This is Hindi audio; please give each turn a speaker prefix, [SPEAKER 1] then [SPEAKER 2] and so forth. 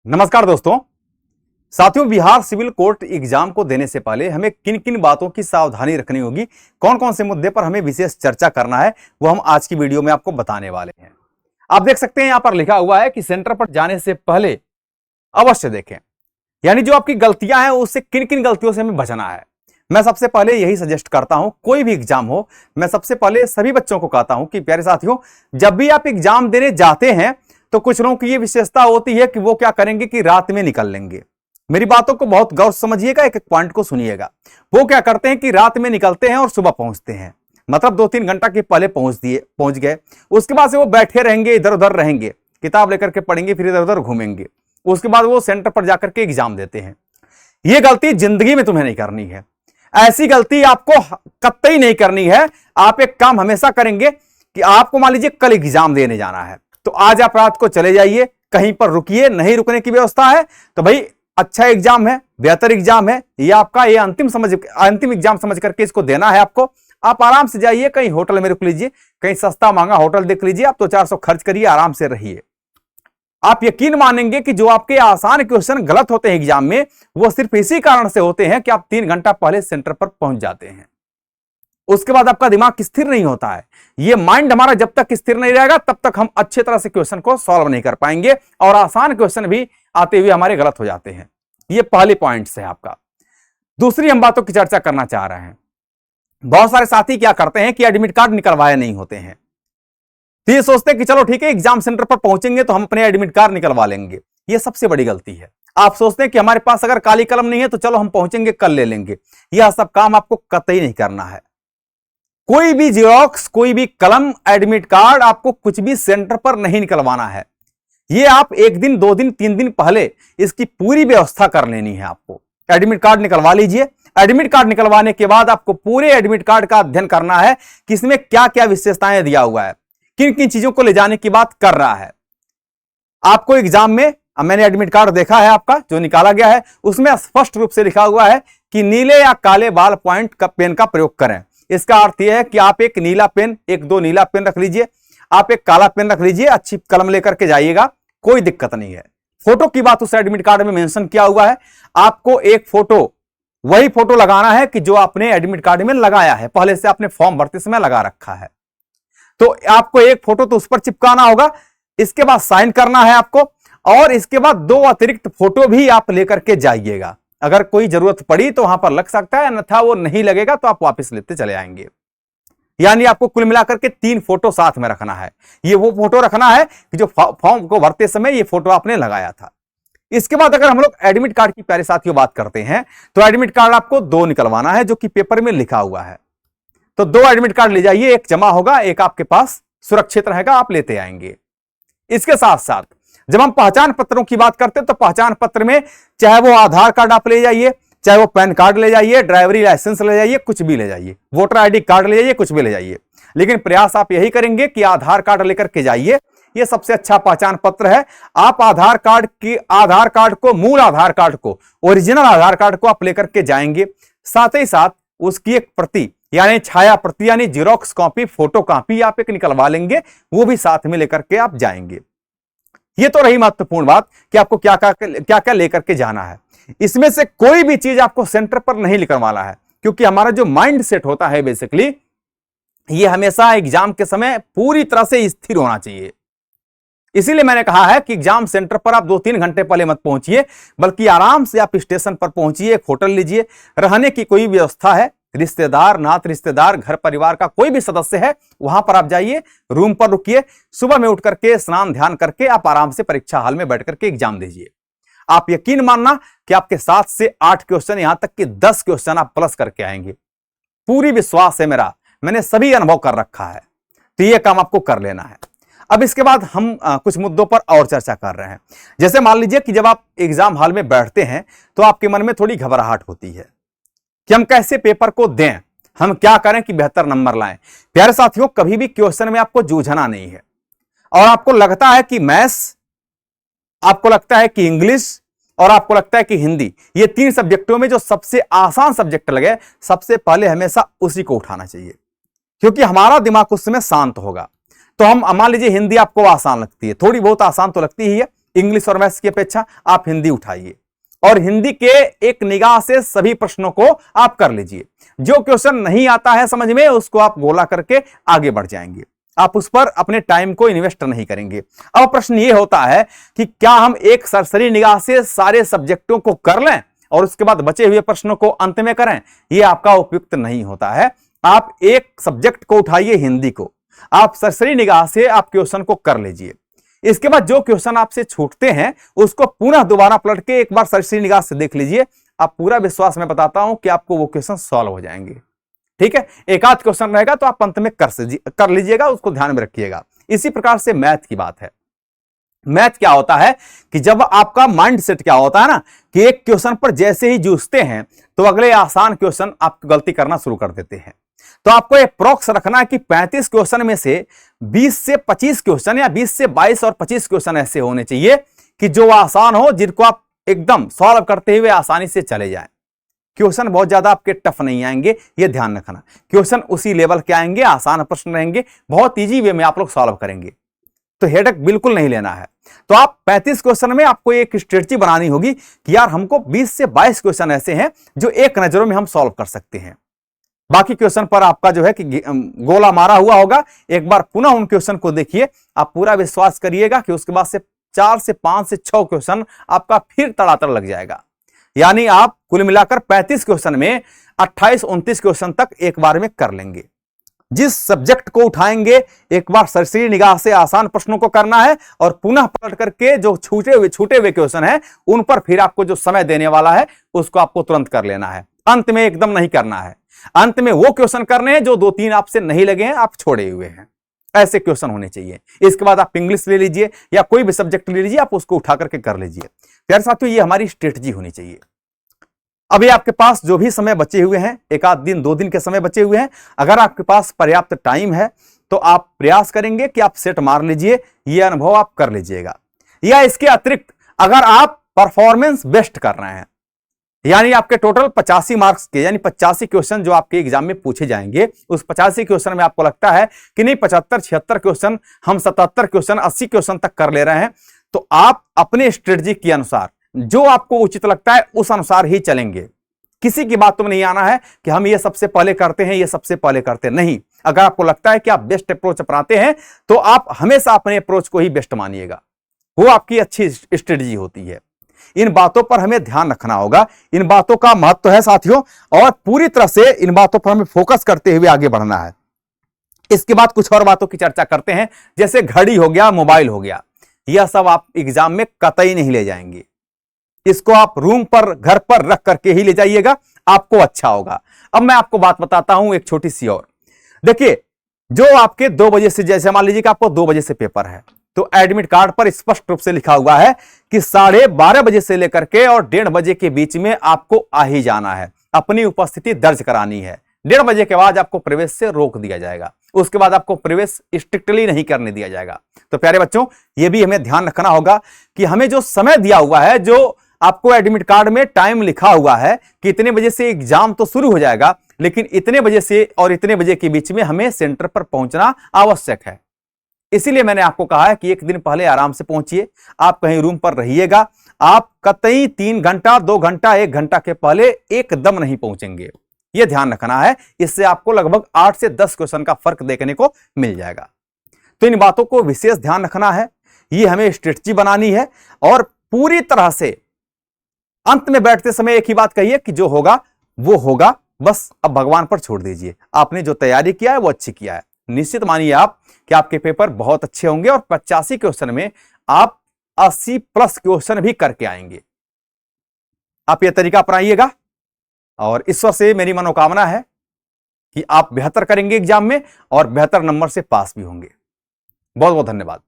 [SPEAKER 1] नमस्कार दोस्तों। साथियों, बिहार सिविल कोर्ट एग्जाम को देने से पहले हमें किन किन बातों की सावधानी रखनी होगी, कौन कौन से मुद्दे पर हमें विशेष चर्चा करना है, वो हम आज की वीडियो में आपको बताने वाले हैं। आप देख सकते हैं यहां पर लिखा हुआ है कि सेंटर पर जाने से पहले अवश्य देखें, यानी जो आपकी गलतियां हैं उससे किन किन गलतियों से हमें बचना है। मैं सबसे पहले यही सजेस्ट करता हूं, कोई भी एग्जाम हो, मैं सबसे पहले सभी बच्चों को कहता हूं कि प्यारे साथियों, जब भी आप एग्जाम देने जाते हैं तो कुछ लोगों की ये विशेषता होती है कि वो क्या करेंगे कि रात में निकल लेंगे। मेरी बातों को बहुत गौर से समझिएगा, एक एक पॉइंट को सुनिएगा। वो क्या करते हैं कि रात में निकलते हैं और सुबह पहुंचते हैं, मतलब 2-3 घंटा के पहले पहुंच गए। उसके बाद से वो बैठे रहेंगे, इधर उधर रहेंगे, किताब लेकर के पढ़ेंगे, फिर इधर उधर घूमेंगे। उसके बाद वो सेंटर पर जाकर के एग्जाम देते हैं। ये गलती जिंदगी में तुम्हें नहीं करनी है, ऐसी गलती आपको कतई नहीं करनी है। आप एक काम हमेशा करेंगे कि आपको मान लीजिए कल एग्जाम देने जाना है, तो आज आप रात को चले जाइए, कहीं पर रुकिए, नहीं रुकने की व्यवस्था है तो भाई अच्छा एग्जाम है, बेहतर एग्जाम है, ये आपका ये अंतिम एग्जाम समझ करके इसको देना है आपको। आप आराम से जाइए, कहीं होटल में रुक लीजिए, कहीं सस्ता महंगा होटल देख लीजिए, आप तो 400 खर्च करिए, आराम से रहिए। आप यकीन मानेंगे कि जो आपके आसान क्वेश्चन गलत होते हैं एग्जाम में, वो सिर्फ इसी कारण से होते हैं कि आप 3 घंटा पहले सेंटर पर पहुंच जाते हैं। उसके बाद आपका दिमाग स्थिर नहीं होता है। ये माइंड हमारा जब तक स्थिर नहीं रहेगा तब तक हम अच्छे तरह से क्वेश्चन को सॉल्व नहीं कर पाएंगे, और आसान क्वेश्चन भी आते हुए हमारे गलत हो जाते हैं। ये पहले पॉइंट है आपका। दूसरी हम बातों की चर्चा करना चाह रहे हैं। बहुत सारे साथी क्या करते हैं कि एडमिट कार्ड निकलवाए नहीं होते हैं, तो ये सोचते हैं कि चलो ठीक है, एग्जाम सेंटर पर पहुंचेंगे तो हम अपने एडमिट कार्ड निकलवा लेंगे। ये सबसे बड़ी गलती है। आप सोचते हैं कि हमारे पास अगर काली कलम नहीं है तो चलो हम पहुंचेंगे कल ले लेंगे। यह सब काम आपको कतई नहीं करना है। कोई भी जेरॉक्स, कोई भी कलम, एडमिट कार्ड आपको कुछ भी सेंटर पर नहीं निकलवाना है। ये आप 1 दिन 2 दिन 3 दिन पहले इसकी पूरी व्यवस्था कर लेनी है। आपको एडमिट कार्ड निकलवा लीजिए। एडमिट कार्ड निकलवाने के बाद आपको पूरे एडमिट कार्ड का अध्ययन करना है कि इसमें क्या क्या विशेषताएं दिया हुआ है, किन किन चीजों को ले जाने की बात कर रहा है। आपको एग्जाम में, मैंने एडमिट कार्ड देखा है आपका जो निकाला गया है, उसमें स्पष्ट रूप से लिखा हुआ है कि नीले या काले बाल पॉइंट का पेन का प्रयोग करें। इसका अर्थ यह है कि आप एक नीला पेन, 1-2 नीला पेन रख लीजिए, आप एक काला पेन रख लीजिए, अच्छी कलम लेकर के जाइएगा, कोई दिक्कत नहीं है। फोटो की बात उस एडमिट कार्ड में मेंशन किया हुआ है। आपको एक फोटो, वही फोटो लगाना है कि जो आपने एडमिट कार्ड में लगाया है, पहले से आपने फॉर्म भरते समय लगा रखा है। तो आपको एक फोटो तो उस पर चिपकाना होगा, इसके बाद साइन करना है आपको, और इसके बाद 2 अतिरिक्त फोटो भी आप लेकर के जाइएगा। अगर कोई जरूरत पड़ी तो वहां पर लग सकता है, अन्यथा वो नहीं लगेगा तो आप वापस लेते चले आएंगे। यानी आपको कुल मिलाकर के 3 फोटो साथ में रखना है। ये वो फोटो रखना है कि जो फॉर्म को भरते समय ये फोटो आपने लगाया था। इसके बाद अगर हम लोग एडमिट कार्ड की प्यारे साथियों बात करते हैं, तो एडमिट कार्ड आपको 2 निकलवाना है जो कि पेपर में लिखा हुआ है। तो 2 एडमिट कार्ड ले जाइए, एक जमा होगा, एक आपके पास सुरक्षित रहेगा, आप लेते आएंगे। इसके साथ साथ जब हम पहचान पत्रों की बात करते हैं तो पहचान पत्र में चाहे वो आधार कार्ड आप ले जाइए, चाहे वो पैन कार्ड ले जाइए, ड्राइवरी लाइसेंस ले जाइए, कुछ भी ले जाइए, वोटर आईडी कार्ड ले जाइए, कुछ भी ले जाइए, लेकिन प्रयास आप यही करेंगे कि आधार कार्ड लेकर के जाइए। ये सबसे अच्छा पहचान पत्र है। आप आधार कार्ड को, मूल आधार कार्ड को, ओरिजिनल आधार कार्ड को आप लेकर के जाएंगे, साथ ही साथ उसकी एक प्रति यानी छाया प्रति यानी जेरॉक्स कॉपी, फोटो कॉपी आप एक निकलवा लेंगे, वो भी साथ में लेकर के आप जाएंगे। ये तो रही महत्वपूर्ण बात कि आपको क्या क्या लेकर के जाना है। इसमें से कोई भी चीज आपको सेंटर पर नहीं निकलवाना है, क्योंकि हमारा जो माइंड सेट होता है बेसिकली, ये हमेशा एग्जाम के समय पूरी तरह से स्थिर होना चाहिए। इसीलिए मैंने कहा है कि एग्जाम सेंटर पर आप 2-3 घंटे पहले मत पहुंचिए, बल्कि आराम से आप स्टेशन पर पहुंचिए, एक होटल लीजिए, रहने की कोई व्यवस्था है, रिश्तेदार, नात रिश्तेदार, घर परिवार का कोई भी सदस्य है, वहां पर आप जाइए, रूम पर रुकिए, सुबह में उठ करके स्नान ध्यान करके आप आराम से परीक्षा हॉल में बैठ करके एग्जाम दीजिए। आप यकीन मानना कि आपके 7 से 8 क्वेश्चन, यहां तक कि 10 क्वेश्चन आप प्लस करके आएंगे। पूरी विश्वास है मेरा, मैंने सभी अनुभव कर रखा है। तो यह काम आपको कर लेना है। अब इसके बाद हम कुछ मुद्दों पर और चर्चा कर रहे हैं। जैसे मान लीजिए कि जब आप एग्जाम हॉल में बैठते हैं तो आपके मन में थोड़ी घबराहट होती है कि हम कैसे पेपर को दें, हम क्या करें कि बेहतर नंबर लाएं। प्यारे साथियों, कभी भी क्वेश्चन में आपको जूझना नहीं है, और आपको लगता है कि मैथ्स, आपको लगता है कि इंग्लिश, और आपको लगता है कि हिंदी, ये 3 सब्जेक्टों में जो सबसे आसान सब्जेक्ट लगे, सबसे पहले हमेशा उसी को उठाना चाहिए, क्योंकि हमारा दिमाग उस समय शांत होगा। तो हम मान लीजिए हिंदी आपको आसान लगती है, थोड़ी बहुत आसान तो लगती ही है, इंग्लिश और मैथ्स की अपेक्षा आप हिंदी उठाइए और हिंदी के एक निगाह से सभी प्रश्नों को आप कर लीजिए। जो क्वेश्चन नहीं आता है समझ में, उसको आप गोला करके आगे बढ़ जाएंगे, आप उस पर अपने टाइम को इन्वेस्ट नहीं करेंगे। अब प्रश्न ये होता है कि क्या हम एक सरसरी निगाह से सारे सब्जेक्टों को कर लें और उसके बाद बचे हुए प्रश्नों को अंत में करें? यह आपका उपयुक्त नहीं होता है। आप एक सब्जेक्ट को उठाइए, हिंदी को, आप सरसरी निगाह से आप क्वेश्चन को कर लीजिए। इसके बाद जो क्वेश्चन आपसे छूटते हैं उसको पुनः दोबारा पलट के एक बार सरसरी निगाह से देख लीजिए। आप पूरा विश्वास में बताता हूं कि आपको वो क्वेश्चन सॉल्व हो जाएंगे। ठीक है, एक आध क्वेश्चन रहेगा तो आप अंत में कर लीजिएगा, उसको ध्यान में रखिएगा। इसी प्रकार से मैथ की बात है। मैथ क्या होता है कि जब आपका माइंड सेट क्या होता है ना कि एक क्वेश्चन पर जैसे ही जूझते हैं तो अगले आसान क्वेश्चन आप गलती करना शुरू कर देते हैं। तो आपको अप्रोक्स रखना है कि 35 क्वेश्चन में से 20 से 25 क्वेश्चन या 20 से 22 और 25 क्वेश्चन ऐसे होने चाहिए कि जो आसान हो, जिनको आप एकदम सॉल्व करते हुए आसानी से चले जाएं। क्वेश्चन बहुत ज्यादा आपके टफ नहीं आएंगे, ये ध्यान रखना। क्वेश्चन उसी लेवल के आएंगे, आसान प्रश्न रहेंगे, बहुत इजी वे में आप लोग सॉल्व करेंगे। तो हेडेक बिल्कुल नहीं लेना है। तो आप 35 क्वेश्चन में आपको एक स्ट्रेटजी बनानी होगी कि यार हमको 20 से 22 क्वेश्चन ऐसे हैं जो एक नजरों में हम सॉल्व कर सकते हैं। बाकी क्वेश्चन पर आपका जो है कि गोला मारा हुआ होगा। एक बार पुनः उन क्वेश्चन को देखिए, आप पूरा विश्वास करिएगा कि उसके बाद से 4 से 5 से 6 क्वेश्चन आपका फिर तड़ातड़ लग जाएगा। यानी आप कुल मिलाकर 35 क्वेश्चन में 28-29 क्वेश्चन तक एक बार में कर लेंगे। जिस सब्जेक्ट को उठाएंगे एक बार सरसरी निगाह से आसान प्रश्नों को करना है और पुनः पलट करके जो छूटे हुए क्वेश्चन है उन पर फिर आपको जो समय देने वाला है उसको आपको तुरंत कर लेना है। अंत में एकदम नहीं करना है। अंत में वो क्वेश्चन करने हैं जो 2-3 आपसे नहीं लगे हैं, आप छोड़े हुए हैं, ऐसे क्वेश्चन होने चाहिए। इसके बाद आप इंग्लिश ले लीजिए या कोई भी सब्जेक्ट ले लीजिए, आप उसको उठा करके कर लीजिए। प्यारे साथियों, ये हमारी स्ट्रेटजी होनी चाहिए। अभी आपके पास जो भी समय बचे हुए हैं, एक आध दिन 2 दिन के समय बचे हुए हैं, अगर आपके पास पर्याप्त टाइम है तो आप प्रयास करेंगे कि आप सेट मार लीजिए, ये अनुभव आप कर लीजिएगा। या इसके अतिरिक्त अगर आप परफॉर्मेंस बेस्ट कर रहे हैं, यानी आपके टोटल 85 मार्क्स के यानी 85 क्वेश्चन जो आपके एग्जाम में पूछे जाएंगे, उस 85 क्वेश्चन में आपको लगता है कि नहीं 75-76 क्वेश्चन, हम 77 क्वेश्चन 80 क्वेश्चन तक कर ले रहे हैं, तो आप अपने स्ट्रेटजी के अनुसार जो आपको उचित लगता है उस अनुसार ही चलेंगे। किसी की बातों में नहीं आना है कि हम ये सबसे पहले करते हैं, ये सबसे पहले करते नहीं। अगर आपको लगता है कि आप बेस्ट अप्रोच अपनाते हैं तो आप हमेशा अपने अप्रोच को ही बेस्ट मानिएगा, वो आपकी अच्छी स्ट्रेटजी होती है। इन बातों पर हमें ध्यान रखना होगा, इन बातों का महत्व है साथियों, और पूरी तरह से इन बातों पर हमें फोकस करते हुए आगे बढ़ना है। इसके बाद कुछ और बातों की चर्चा करते हैं, जैसे घड़ी हो गया, मोबाइल हो गया, यह सब आप एग्जाम में कतई नहीं ले जाएंगे। इसको आप रूम पर, घर पर रख करके ही ले जाइएगा, आपको अच्छा होगा। अब मैं आपको बात बताता हूं एक छोटी सी और। देखिए, जो आपके 2 बजे से, जैसे मान लीजिए कि आपको 2 बजे से पेपर है, तो एडमिट कार्ड पर स्पष्ट रूप से लिखा हुआ है कि 12:30 बजे से लेकर के और 1:30 बजे के बीच में आपको आ ही जाना है, अपनी उपस्थिति दर्ज करानी है। 1:30 बजे के बाद आपको प्रवेश से रोक दिया जाएगा, उसके बाद आपको प्रवेश स्ट्रिक्टली नहीं करने दिया जाएगा। तो प्यारे बच्चों, यह भी हमें ध्यान रखना होगा कि हमें जो समय दिया हुआ है, जो आपको एडमिट कार्ड में टाइम लिखा हुआ है कि इतने बजे से एग्जाम तो शुरू हो जाएगा, लेकिन इतने बजे से और इतने बजे के बीच में हमें सेंटर पर पहुंचना आवश्यक है। इसीलिए मैंने आपको कहा है कि एक दिन पहले आराम से पहुंचिए, आप कहीं रूम पर रहिएगा, आप कतई 3 घंटा, 2 घंटा, 1 घंटा के पहले एकदम नहीं पहुंचेंगे, यह ध्यान रखना है। इससे आपको लगभग 8 से 10 क्वेश्चन का फर्क देखने को मिल जाएगा। तो इन बातों को विशेष ध्यान रखना है, ये हमें स्ट्रेटजी बनानी है। और पूरी तरह से अंत में बैठते समय एक ही बात कहिए कि जो होगा वो होगा, बस अब भगवान पर छोड़ दीजिए। आपने जो तैयारी किया है वो अच्छी किया है, निश्चित मानिए आप कि आपके पेपर बहुत अच्छे होंगे और 85 क्वेश्चन में आप 80+ क्वेश्चन भी करके आएंगे। आप यह तरीका अपनाइएगा और ईश्वर से मेरी मनोकामना है कि आप बेहतर करेंगे एग्जाम में और बेहतर नंबर से पास भी होंगे। बहुत बहुत धन्यवाद।